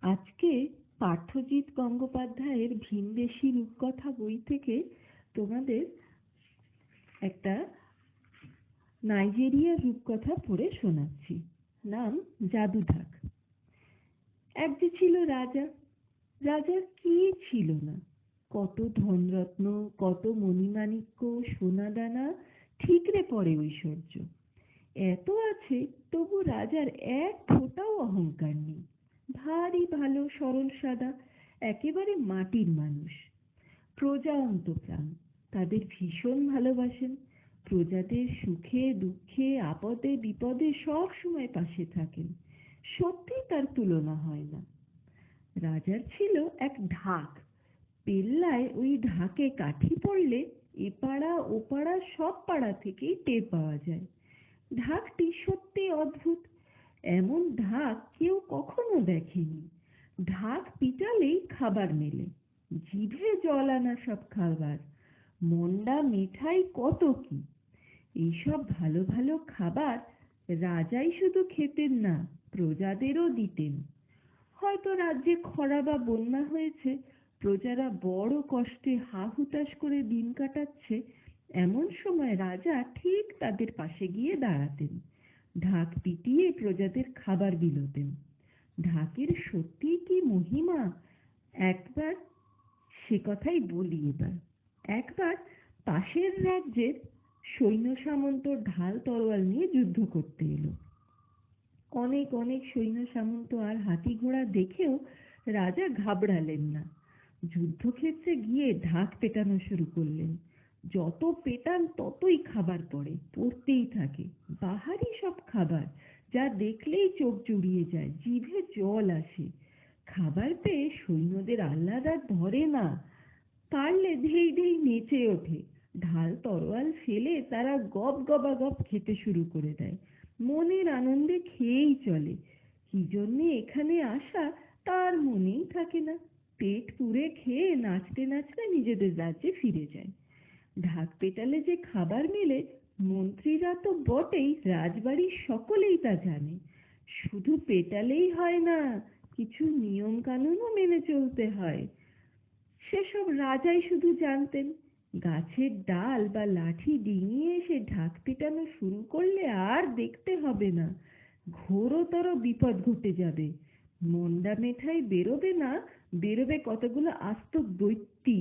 আজকে পার্থজিৎ গঙ্গোপাধ্যায়ের ভিনদেশী রূপকথা বই থেকে তোমাদের একটা নাইজেরিয়ার রূপকথা পড়ে শোনাচ্ছি। নাম জাদুঢাক। এক যে ছিল রাজা। রাজার কি ছিল না, কত ধনরত্ন, কত মণিমাণিক্য, সোনাদানা, ঠিকরে পড়ে ঐশ্বর্য। এত আছে, তবু রাজার এক ফোঁটাও অহংকার নেই। ভারী ভালো, সরল সাদা, একেবারে মাটির মানুষ। প্রজা অন্তপ্রাণ, তাদের ভীষণ ভালোবাসেন। প্রজাদের সুখে দুঃখে আপদে বিপদে সব সময় পাশে থাকেন। সত্যি তার তুলনা হয় না। রাজার ছিল এক ঢাক। পেল্লায় ওই ঢাকে কাঠি পড়লে এপাড়া ওপাড়া সব পাড়া থেকেই টের পাওয়া যায়। ঢাকটি সত্যি অদ্ভুত। এমন ঢাক কেউ কখনো দেখেনি। ঢাক পিটালেই খাবার মেলে, জিভে জল আনা সব খাবার, মন্ডা মিঠাই কত কি। এইসব ভালো ভালো খাবার রাজাই শুধু খেতেন না, প্রজাদেরও দিতেন। হয়তো রাজ্যে খরা বা বন্যা হয়েছে, প্রজারা বড় কষ্টে হা হুতাশ করে দিন কাটাচ্ছে, এমন সময় রাজা ঠিক তাদের পাশে গিয়ে দাঁড়াতেন। ঢাক পিটিয়ে প্রজাদের খাবার বিলোতেন। ঢাকের সত্যি কি মহিমা, একবার সে কথাই বলি এবার। একবার পাশের রাজ্যের সৈন্য সামন্ত ঢাল তরোয়াল নিয়ে যুদ্ধ করতে এলো। অনেক অনেক সৈন্য সামন্ত আর হাতি ঘোড়া দেখেও রাজা ঘাবড়ালেন না। যুদ্ধক্ষেত্রে গিয়ে ঢাক পেটানো শুরু করলেন। যত পেটান ততই খাবার পড়তেই থাকে। বাহারি সব খাবার, যা দেখলেই চোখ জুড়িয়ে যায়, জিভে জল আসে। খাবার পেয়ে সৈন্যদের আহ্লাদ আর ধরে না। পারলে ধেই ধেই নেচে ওঠে। ঢাল তরোয়াল ফেলে তারা গপ গবাগপ খেতে শুরু করে দেয়। মনের আনন্দে খেয়েই চলে। কি জন্যে এখানে আসা তার মনেই থাকে না। পেট পুরে খেয়ে নাচতে নাচতে নিজেদের রাজ্যে ফিরে যায়। ঢাক পেটালে যে খাবার মেলে, মন্ত্রীরা তো বটেই, রাজবাড়ির সকলেই তা জানে। শুধু পেটালেই হয় না, কিছু নিয়ম কানুনও মেনে চলতে হয়। সেসব রাজাই শুধু জানতেন। গাছের ডাল বা লাঠি ডিঙিয়ে এসে ঢাক পেটানো শুরু করলে আর দেখতে হবে না, ঘোরতর বিপদ ঘটে যাবে। মন্ডা মেঠাই বেরোবে না, বেরোবে কতগুলো আস্ত দৈত্যী,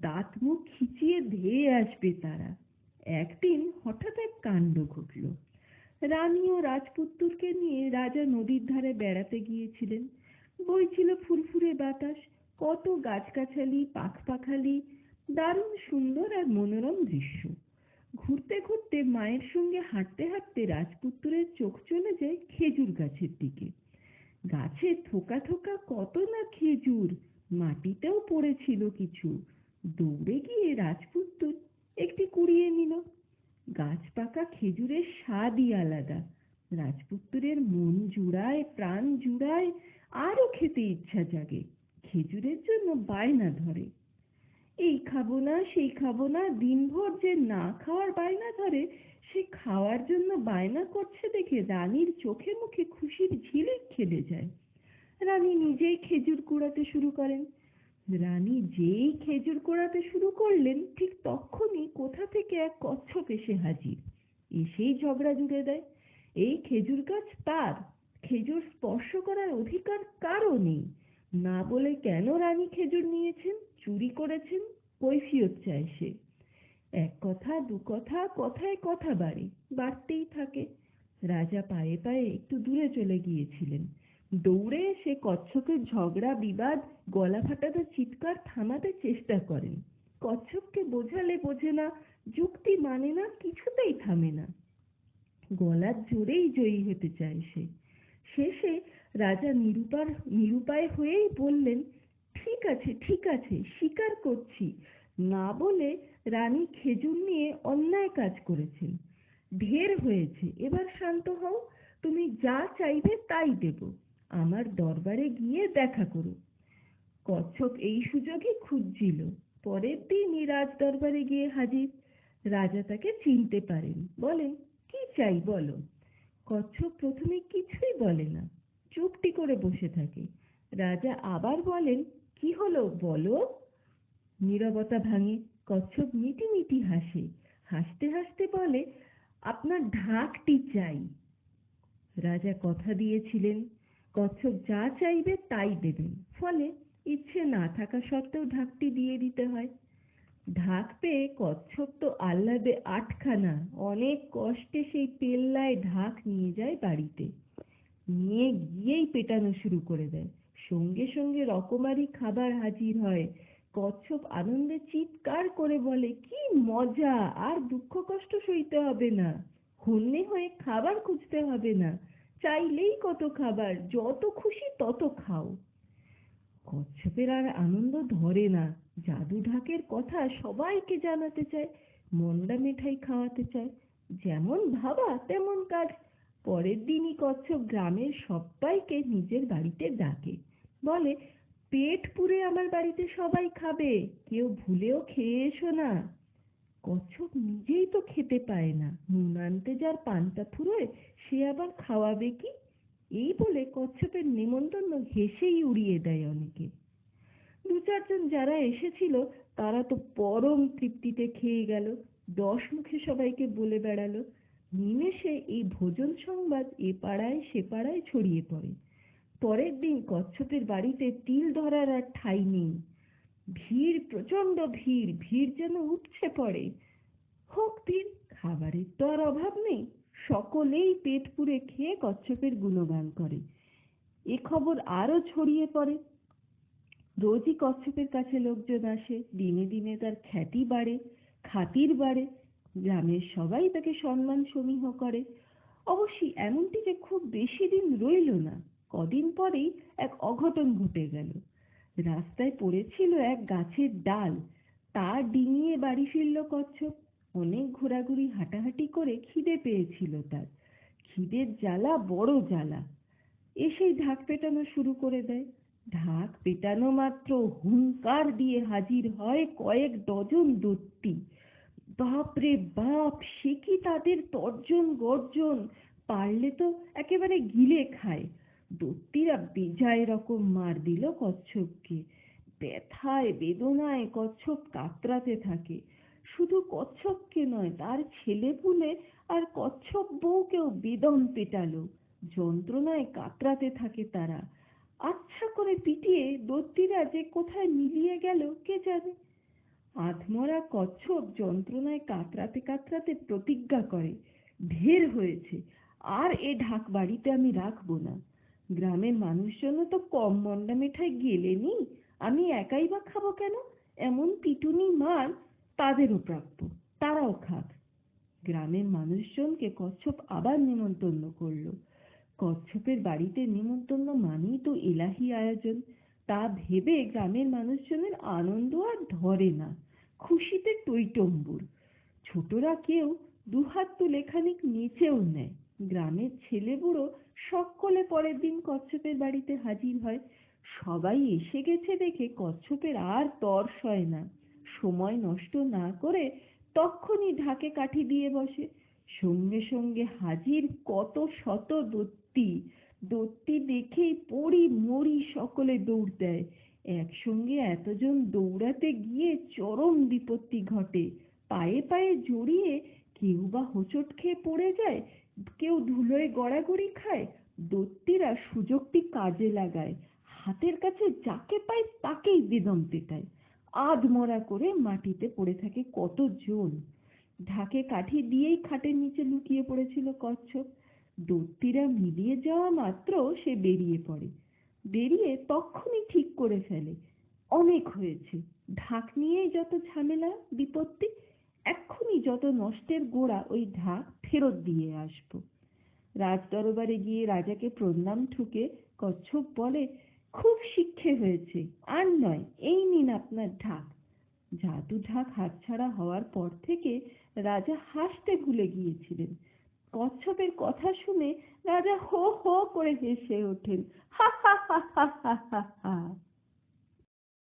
দাঁত মুখ খিচিয়ে ধেয়ে আসবে তারা। একদিন হঠাৎ এক কাণ্ড ঘটল। রানী ও রাজপুত্তরকে নিয়ে রাজা নদীর ধারে বেড়াতে গিয়েছিলেন। বইছিল ফুরফুরে বাতাস, কত গাছগাছালি, পাখপাখালি, দারুণ সুন্দর আর মনোরম দৃশ্য। ঘুরতে ঘুরতে মায়ের সঙ্গে হাঁটতে হাঁটতে রাজপুত্তরের চোখ চলে যায় খেজুর গাছের দিকে। গাছে থোকা থোকা কত না খেজুর, মাটিতেও পড়েছিল কিছু। দৌড়ে গিয়ে রাজপুত্তর একটি কুড়িয়ে নিল। গাছ পাকা খেজুরের স্বাদই আলাদা। রাজপুত্তরের মন জুড়ায়, প্রাণ জুড়ায়, আরো খেতে ইচ্ছা জাগে। খেজুরের জন্য বায়না ধরে। এই খাবো না, সেই খাবো না, দিনভর যে না খাওয়ার বায়না ধরে, সে খাওয়ার জন্য বায়না করছে দেখে রানীর চোখে মুখে খুশির ঝিলিক খেলে যায়। রানী নিজেই খেজুর কুড়াতে শুরু করেন। রানী যেই খেজুর কুড়াতে শুরু করলেন, ঠিক তখনই কোথা থেকে এক কচ্ছপ এসে হাজির। এসেই ঝগড়া জুড়ে দেয়। এই খেজুর গাছ তার, খেজুর স্পর্শ করার অধিকার কারও নেই। না বলে কেন রানী খেজুর নিয়েছেন, চুরি করেছেন, কৈফিয়ত চায় সে। এক কথা দু কথা, কথায় কথা বাড়তেই থাকে। রাজা পায়ে পায়ে একটু দূরে চলে গিয়েছিলেন। দৌড়ে এসে কচ্ছপের ঝগড়া বিবাদ, গলা ফাটানো চিৎকার থামাতে চেষ্টা করেন। কচ্ছপকে বোঝালে বোঝে না, যুক্তি মানে না, কিছুতেই থামে না। গলার জোরেই জয়ী হতে চায় সে। শেষে রাজা নিরুপায় হয়েই বললেন, ঠিক আছে ঠিক আছে, স্বীকার করছি, না বলে রানী খেজুর নিয়ে অন্যায় কাজ করেছেন। ঢের হয়েছে, এবার শান্ত হও। তুমি যা চাইবে তাই দেব। আমার দরবারে গিয়ে দেখা করো। কচ্ছপ এই সুযোগই খুঁজছিল। পরের দিনই রাজ দরবারে গিয়ে হাজির। রাজা তাকে চিনতে পারেন, বলেন, কি চাই বলো। কচ্ছপ প্রথমে কিছুই বলে না, চুপটি করে বসে থাকে। রাজা আবার বলেন, কি হলো বলো। নীরবতা ভাঙে। কচ্ছপ মিটি মিটি হাসে। হাসতে হাসতে বলে, আপনার ঢাকটি চাই। রাজা কথা দিয়েছিলেন কচ্ছপ যা চাইবে তাই দেবেন, ফলে ইচ্ছে না থাকা সত্ত্বেও ঢাকটি দিয়ে দিতে হয়। ঢাক পেয়ে কচ্ছপ তো আহ্লাদে আটখানা। অনেক কষ্টে সেই পেল্লায় ঢাক নিয়ে যায় বাড়িতে। নিয়ে গিয়েই পেটানো শুরু করে দেয়। সঙ্গে সঙ্গে রকমারি খাবার হাজির হয়। কচ্ছপ আনন্দে চিৎকার করে বলে, কি মজা, আর দুঃখ কষ্ট সইতে হবে না, হন্যে হয়ে খাবার খুঁজতে হবে না, চাইলেই কত খাবার, যত খুশি তত খাও। কচ্ছপের আর আনন্দ ধরে না। জাদু ঢাকের কথা সবাইকে জানাতে চায়, মন্ডা মিঠাই খাওয়াতে চায়। যেমন ভাবা তেমন কাজ। পরের দিনই কচ্ছপ গ্রামের সবাইকে নিজের বাড়িতে ডাকে। বলে, পেট পুরে আমার বাড়িতে সবাই খাবে, কেউ ভুলেও খেয়ে এসো না। কচ্ছপ নিজেই তো খেতে পায় না, নুন আনতে যার পান্তা ফুরোয় সে আবার খাওয়াবে কি। এই বলে কচ্ছপের নেমন্তন্ন হেসেই উড়িয়ে দেয় অনেকে। দু চারজন যারা এসেছিল তারা তো পরম তৃপ্তিতে খেয়ে গেল। 10 মুখে সবাইকে বলে বেড়ালো। নিমেষে এই ভোজন সংবাদ এ পাড়ায় সে পাড়ায় ছড়িয়ে পড়ে। পরের দিন কচ্ছপের বাড়িতে তিল ধরার আর ঠাঁই নেই। ভিড়, প্রচন্ড ভিড়। ভিড় যেন উপচে পড়ে। হোক ভিড়, খাবারের তো আর অভাব নেই। সকলেই পেট পুরে খেয়ে কচ্ছপের গুণগান করে। এ খবর আরো ছড়িয়ে পড়ে। রোজই কচ্ছপের কাছে লোকজন আসে। দিনে দিনে তার খ্যাতি বাড়ে, খাতির বাড়ে। গ্রামের সবাই তাকে সম্মান সমীহ করে। অবশ্যই এমনটি যে খুব বেশি দিন রইল না। কদিন পরেই এক অঘটন ঘটে গেল। রাস্তায় পড়েছিল এক গাছের ডাল। তা ডিঙিয়ে বাড়ি ফিরল কচ্ছপ। অনেক ঘোরাঘুরি হাঁটাহাঁটি করে খিদে পেয়েছিল তার। খিদের জ্বালা বড় জ্বালা। এসেই ঢাক পেটানো শুরু করে দেয়। ঢাক পেটানো মাত্র হুংকার দিয়ে হাজির হয় কয়েক ডজন দৈত্যী। বাপরে বাপ, সে কি তাদের তর্জন গর্জন! পারলে তো একেবারে গিলে খায়। দৈত্যীরা বেজায় রকম মার দিল কচ্ছপকে। ব্যথায় বেদনায় কচ্ছপ কাতরাতে থাকে। শুধু কচ্ছপকে নয়, তার ছেলেপুলে আর কচ্ছপ বউকেও বেদম পেটালো। যন্ত্রণায় কাতরাতে থাকে তারা। আচ্ছা করে পিটিয়ে দৈত্যীরা যে কোথায় মিলিয়ে গেল কে জানে। আধমরা কচ্ছপ যন্ত্রণায় কাতরাতে কাতরাতে প্রতিজ্ঞা করে, ঢের হয়েছে, আর এ ঢাক বাড়িতে আমি রাখবো না। গ্রামের মানুষজনও তো কম মন্ডা মিঠাই গেলেনি, আমি একাই বা খাবো কেন? এমন পিটুনি মার তাদেরও প্রাপ্য, তারাও খাক। গ্রামের মানুষজনকে কচ্ছপ আবার নেমন্তন্ন করলো। কচ্ছপের বাড়িতে নেমন্তন্ন মানেই তো এলাহি আয়োজন। তা ভেবে গ্রামের মানুষজনের আনন্দ আর ধরে না। খুশিতে টইটম্বুর। ছোটরা কেউ দুহাত তুলে খানিক নেচেও নেয়। গ্রামের ছেলে বুড়ো সকলে পরের দিন কচ্ছপের বাড়িতে হাজির হয়। সবাই এসে গেছে দেখে কচ্ছপের আর তর সয় না। সময় নষ্ট না করে তক্ষুনি ঢাকে কাঠি দিয়ে বসে। সঙ্গে সঙ্গে হাজির কত শত দৈত্যী। দৈত্যী দেখেই পড়ি মরি সকলে দৌড় দেয়। একসঙ্গে এতজন দৌড়াতে গিয়ে চরম বিপত্তি ঘটে। পায়ে পায়ে জড়িয়ে কেউ বা হোঁচট খেয়ে পড়ে যায়, কেউ ধুলোয় গড়াগড়ি খায়। দৈত্যীরা সুযোগটি কাজে লাগায়। হাতের কাছে যাকে পায় তাকেই বেদম পেটায়। আধমরা করে মাটিতে পড়ে থাকে কতজন। ঢাকে কাঠি দিয়েই খাটের নিচে লুকিয়ে পড়েছিল কচ্ছপ। দৈত্যীরা মিলিয়ে যাওয়া মাত্র সে বেরিয়ে পড়ে। বেরিয়ে তক্ষুনি ঠিক করে ফেলে, অনেক হয়েছে, ঢাক নিয়েই যত ঝামেলা বিপত্তি, এক্ষুনি যত নষ্টের গোড়া ওই ঢাক ফেরত দিয়ে আসবো। রাজ দরবারে গিয়ে রাজাকে প্রণাম ঠুকে কচ্ছপ বলে, খুব শিক্ষে হয়েছে, আর নয়, এই নিন আপনার ঢাক। জাদু ঢাক হাতছাড়া হওয়ার পর থেকে রাজা হাসতে ভুলে গিয়েছিলেন। কচ্ছপের কথা শুনে রাজা হো হো করে হেসে ওঠেন, হা হা হা হা হা হা।